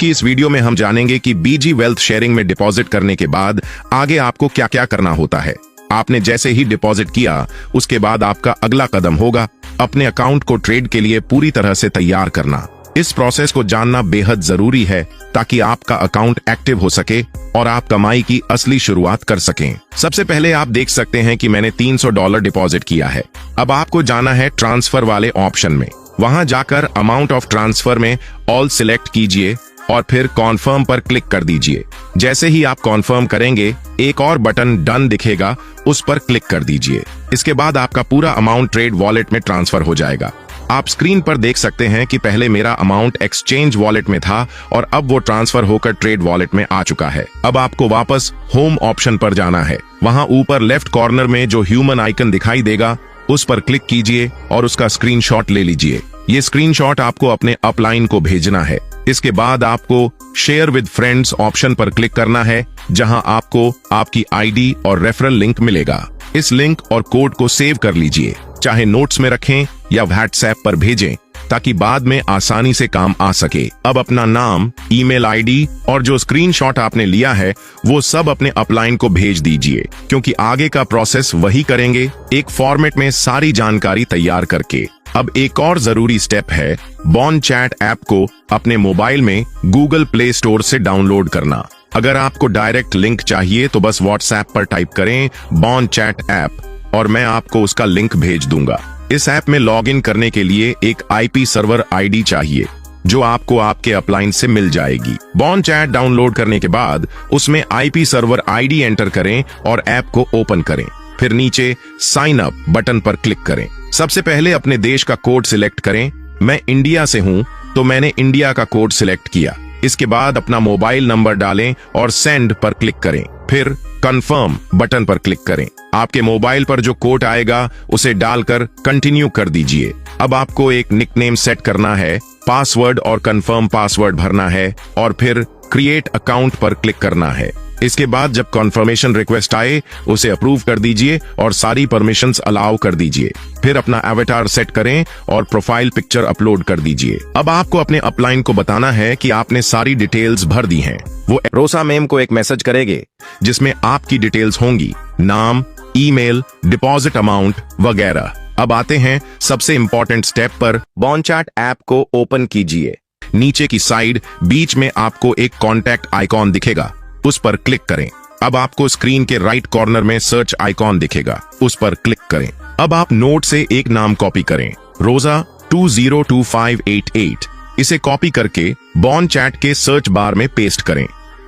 की इस वीडियो में हम जानेंगे कि बीजी वेल्थ शेयरिंग में डिपॉजिट करने के बाद आगे आपको क्या क्या करना होता है। आपने जैसे ही डिपॉजिट किया उसके बाद आपका अगला कदम होगा अपने अकाउंट को ट्रेड के लिए पूरी तरह से तैयार करना। इस प्रोसेस को जानना बेहद जरूरी है ताकि आपका अकाउंट एक्टिव हो सके और आप कमाई की असली शुरुआत कर सकें। सबसे पहले आप देख सकते हैं कि मैंने $300 डिपॉजिट किया है। अब आपको जाना है ट्रांसफर वाले ऑप्शन में। वहां जाकर अमाउंट ऑफ ट्रांसफर में ऑल सिलेक्ट कीजिए और फिर कॉन्फर्म पर क्लिक कर दीजिए। जैसे ही आप कॉन्फर्म करेंगे एक और बटन डन दिखेगा, उस पर क्लिक कर दीजिए। इसके बाद आपका पूरा अमाउंट ट्रेड वॉलेट में ट्रांसफर हो जाएगा। आप स्क्रीन पर देख सकते हैं कि पहले मेरा अमाउंट एक्सचेंज वॉलेट में था और अब वो ट्रांसफर होकर ट्रेड वॉलेट में आ चुका है। अब आपको वापस होम ऑप्शन पर जाना है। वहां ऊपर लेफ्ट कॉर्नर में जो ह्यूमन आइकन दिखाई देगा उस पर क्लिक कीजिए और उसका स्क्रीनशॉट ले लीजिए। ये स्क्रीनशॉट आपको अपने अपलाइन को भेजना है। इसके बाद आपको शेयर विद फ्रेंड्स ऑप्शन पर क्लिक करना है, जहां आपको आपकी आईडी और रेफरल लिंक मिलेगा। इस लिंक और कोड को सेव कर लीजिए, चाहे नोट्स में रखें या व्हाट्सएप पर भेजें ताकि बाद में आसानी से काम आ सके। अब अपना नाम, ईमेल आईडी और जो स्क्रीनशॉट आपने लिया है वो सब अपने अपलाइन को भेज दीजिए, क्योंकि आगे का प्रोसेस वही करेंगे, एक फॉर्मेट में सारी जानकारी तैयार करके। अब एक और जरूरी स्टेप है बॉन्ड चैट ऐप को अपने मोबाइल में गूगल प्ले स्टोर से डाउनलोड करना। अगर आपको डायरेक्ट लिंक चाहिए तो बस व्हाट्सएप पर टाइप करें बॉन्ड चैट ऐप और मैं आपको उसका लिंक भेज दूंगा। इस ऐप में लॉगिन करने के लिए एक आईपी सर्वर आईडी चाहिए जो आपको आपके अपलाइन से मिल जाएगी। बॉन्ड चैट डाउनलोड करने के बाद उसमें आईपी सर्वर आईडी एंटर करें और ऐप को ओपन करें। फिर नीचे साइन अप बटन पर क्लिक करें। सबसे पहले अपने देश का कोड सिलेक्ट करें। मैं इंडिया से हूं तो मैंने इंडिया का कोड सिलेक्ट किया। इसके बाद अपना मोबाइल नंबर डालें और सेंड पर क्लिक करें। फिर कंफर्म बटन पर क्लिक करें। आपके मोबाइल पर जो कोड आएगा उसे डालकर कंटिन्यू कर दीजिए। अब आपको एक निकनेम सेट करना है, पासवर्ड और कंफर्म पासवर्ड भरना है और फिर क्रिएट अकाउंट पर क्लिक करना है। इसके बाद जब कॉन्फर्मेशन रिक्वेस्ट आए उसे अप्रूव कर दीजिए और सारी परमिशंस अलाउ कर दीजिए। फिर अपना एवेटार सेट करें और प्रोफाइल पिक्चर अपलोड कर दीजिए। अब आपको अपने अपलाइन को बताना है कि आपने सारी डिटेल्स भर दी हैं। वो रोसा मैम को एक मैसेज करेंगे जिसमें आपकी डिटेल्स होंगी, नाम, ईमेल, डिपॉजिट अमाउंट वगैरह। अब आते हैं सबसे इंपॉर्टेंट स्टेप पर। बॉन्ड चैट ऐप को ओपन कीजिए। नीचे की साइड बीच में आपको एक कॉन्टैक्ट आइकॉन दिखेगा, उस पर क्लिक करें। अब आपको स्क्रीन के राइट कॉर्नर में सर्च आइकॉन दिखेगा, उस पर क्लिक करें। अब आप नोट से एक नाम कॉपी करें, रोजा 202588। इसे कॉपी करके बॉन्ड चैट के सर्च बार में पेस्ट करें।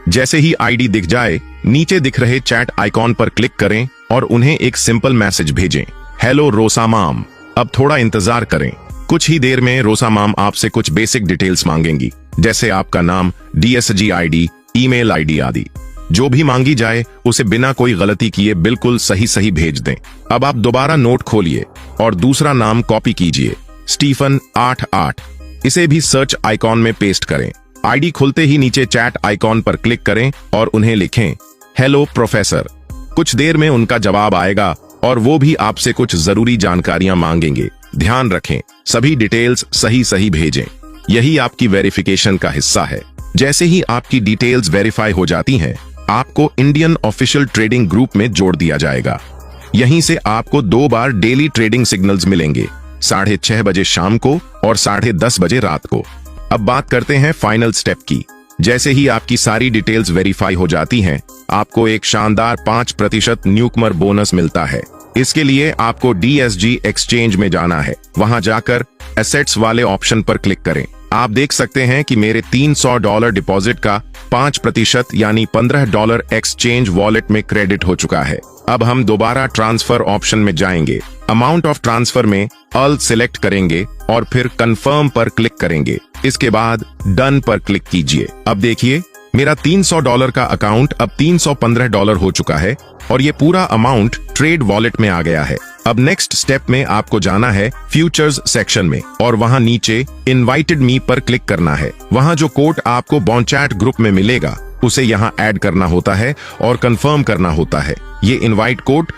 जैसे ही आईडी दिख जाए नीचे दिख रहे चैट आइकॉन पर क्लिक करें और उन्हें एक सिंपल मैसेज भेजें, हेलो रोसा माम। अब थोड़ा इंतजार करें। कुछ ही देर में रोसा माम आपसे कुछ बेसिक डिटेल्स मांगेंगी, जैसे आपका नाम, डीएसजी आईडी, ईमेल आईडी आदि। जो भी मांगी जाए उसे बिना कोई गलती किए बिल्कुल सही भेज दें। अब आप दोबारा नोट खोलिए और दूसरा नाम कॉपी कीजिए, स्टीफन 88। इसे भी सर्च आइकॉन में पेस्ट करें। आईडी खुलते ही नीचे चैट आइकॉन पर क्लिक करें और उन्हें लिखें, हेलो प्रोफेसर। कुछ देर में उनका जवाब आएगा और वो भी आपसे कुछ जरूरी जानकारियां मांगेंगे। ध्यान रखें सभी डिटेल्स सही भेजें। यही आपकी वेरिफिकेशन का हिस्सा है। जैसे ही आपकी डिटेल्स वेरीफाई हो जाती हैं, आपको इंडियन ऑफिशियल ट्रेडिंग ग्रुप में जोड़ दिया जाएगा। यहीं से आपको 2 बार डेली ट्रेडिंग सिग्नल्स मिलेंगे, 6:30 बजे शाम को और 10:30 बजे रात को। अब बात करते हैं फाइनल स्टेप की। जैसे ही आपकी सारी डिटेल्स वेरीफाई हो जाती हैं, आपको एक शानदार 5% न्यूकमर बोनस मिलता है। इसके लिए आपको डीएसजी एक्सचेंज में जाना है। वहां जाकर एसेट्स वाले ऑप्शन पर क्लिक करें। आप देख सकते हैं कि मेरे $300 डिपॉजिट का 5% यानी $15 एक्सचेंज वॉलेट में क्रेडिट हो चुका है। अब हम दोबारा ट्रांसफर ऑप्शन में जाएंगे। अमाउंट ऑफ ट्रांसफर में ऑल सिलेक्ट करेंगे और फिर कंफर्म पर क्लिक करेंगे। इसके बाद डन पर क्लिक कीजिए। अब देखिए मेरा $300 का अकाउंट अब $315 हो चुका है और ये पूरा अमाउंट ट्रेड वॉलेट में आ गया है। अब नेक्स्ट स्टेप में आपको जाना है फ्यूचर्स सेक्शन में और वहां नीचे इनवाइटेड मी पर क्लिक करना है। वहां जो कोड आपको बॉन्ड चैट ग्रुप में मिलेगा उसे यहां ऐड करना होता है और कंफर्म करना होता है। ये इनवाइट कोड